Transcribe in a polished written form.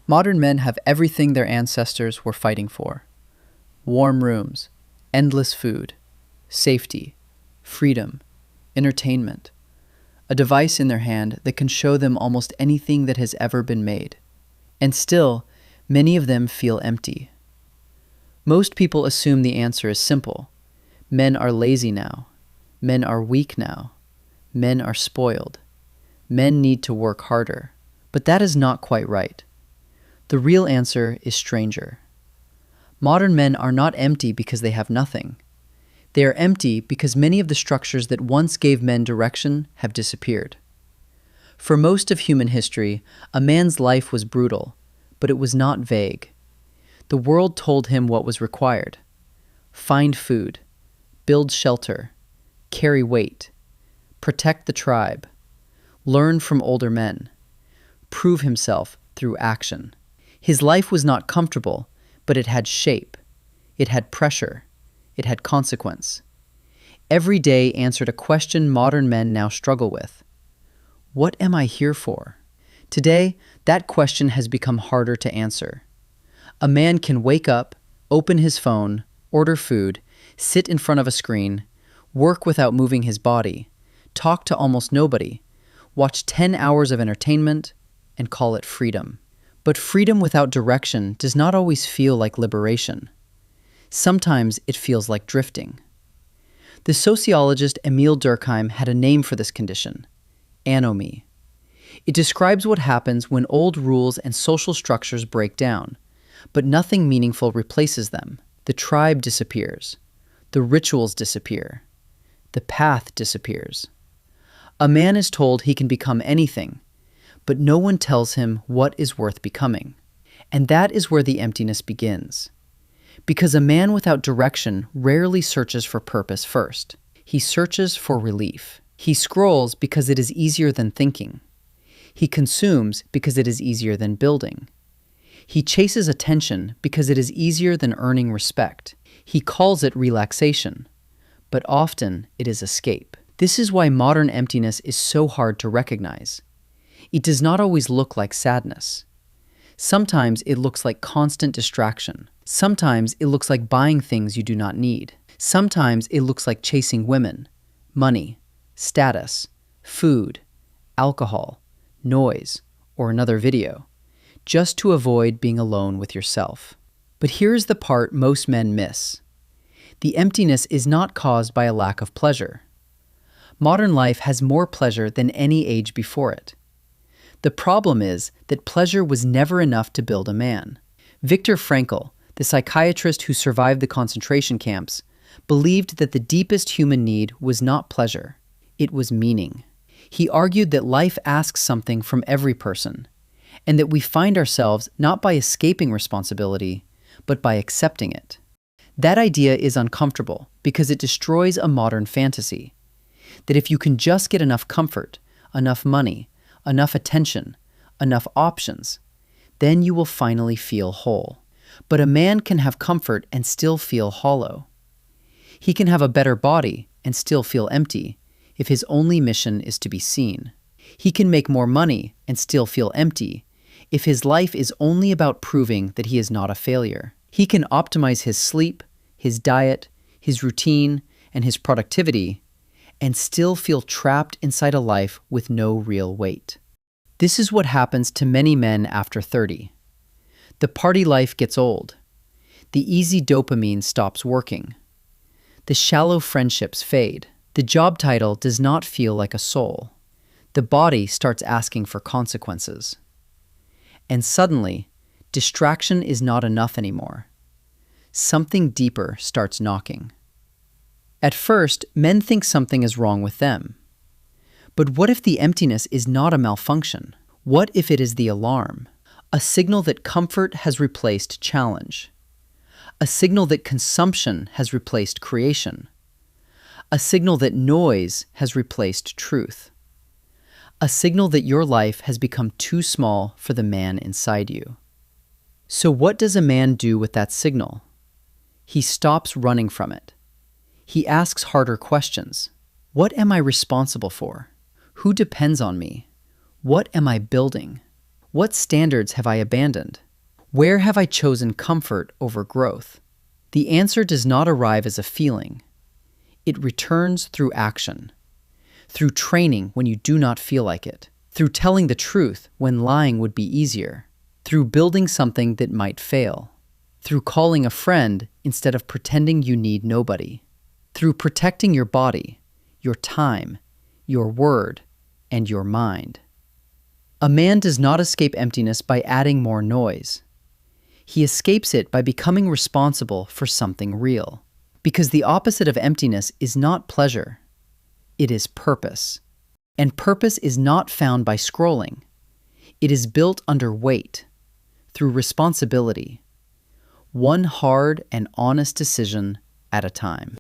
Modern men have everything their ancestors were fighting for: warm rooms, endless food, safety, freedom, entertainment, a device in their hand that can show them almost anything that has ever been made. And still, many of them feel empty. Most people assume the answer is simple. Men are lazy now. Men are weak now. Men are spoiled. Men need to work harder. But that is not quite right. The real answer is stranger. Modern men are not empty because they have nothing. They are empty because many of the structures that once gave men direction have disappeared. For most of human history, a man's life was brutal, but it was not vague. The world told him what was required: find food, build shelter, carry weight, protect the tribe, learn from older men, prove himself through action. His life was not comfortable, but it had shape, it had pressure, it had consequence. Every day answered a question modern men now struggle with: what am I here for? Today, that question has become harder to answer. A man can wake up, open his phone, order food, sit in front of a screen, work without moving his body, talk to almost nobody, watch 10 hours of entertainment, and call it freedom. But freedom without direction does not always feel like liberation. Sometimes it feels like drifting. The sociologist Emil Durkheim had a name for this condition: anomie. It describes what happens when old rules and social structures break down, but nothing meaningful replaces them. The tribe disappears. The rituals disappear. The path disappears. A man is told he can become anything, but no one tells him what is worth becoming. And that is where the emptiness begins. Because a man without direction rarely searches for purpose first. He searches for relief. He scrolls because it is easier than thinking. He consumes because it is easier than building. He chases attention because it is easier than earning respect. He calls it relaxation, but often it is escape. This is why modern emptiness is so hard to recognize. It does not always look like sadness. Sometimes it looks like constant distraction. Sometimes it looks like buying things you do not need. Sometimes it looks like chasing women, money, status, food, alcohol, noise, or another video, just to avoid being alone with yourself. But here's the part most men miss. The emptiness is not caused by a lack of pleasure. Modern life has more pleasure than any age before it. The problem is that pleasure was never enough to build a man. Viktor Frankl, the psychiatrist who survived the concentration camps, believed that the deepest human need was not pleasure, it was meaning. He argued that life asks something from every person, and that we find ourselves not by escaping responsibility, but by accepting it. That idea is uncomfortable because it destroys a modern fantasy, that if you can just get enough comfort, enough money, enough attention, enough options, then you will finally feel whole. But a man can have comfort and still feel hollow. He can have a better body and still feel empty if his only mission is to be seen. He can make more money and still feel empty if his life is only about proving that he is not a failure. He can optimize his sleep, his diet, his routine, and his productivity, and still feel trapped inside a life with no real weight. This is what happens to many men after 30. The party life gets old. The easy dopamine stops working. The shallow friendships fade. The job title does not feel like a soul. The body starts asking for consequences. And suddenly, distraction is not enough anymore. Something deeper starts knocking. At first, men think something is wrong with them. But what if the emptiness is not a malfunction? What if it is the alarm? A signal that comfort has replaced challenge. A signal that consumption has replaced creation. A signal that noise has replaced truth. A signal that your life has become too small for the man inside you. So what does a man do with that signal? He stops running from it. He asks harder questions. What am I responsible for? Who depends on me? What am I building? What standards have I abandoned? Where have I chosen comfort over growth? The answer does not arrive as a feeling. It returns through action, through training when you do not feel like it, through telling the truth when lying would be easier, through building something that might fail, through calling a friend instead of pretending you need nobody, through protecting your body, your time, your word, and your mind. A man does not escape emptiness by adding more noise. He escapes it by becoming responsible for something real. Because the opposite of emptiness is not pleasure. It is purpose. And purpose is not found by scrolling. It is built under weight, through responsibility, one hard and honest decision at a time.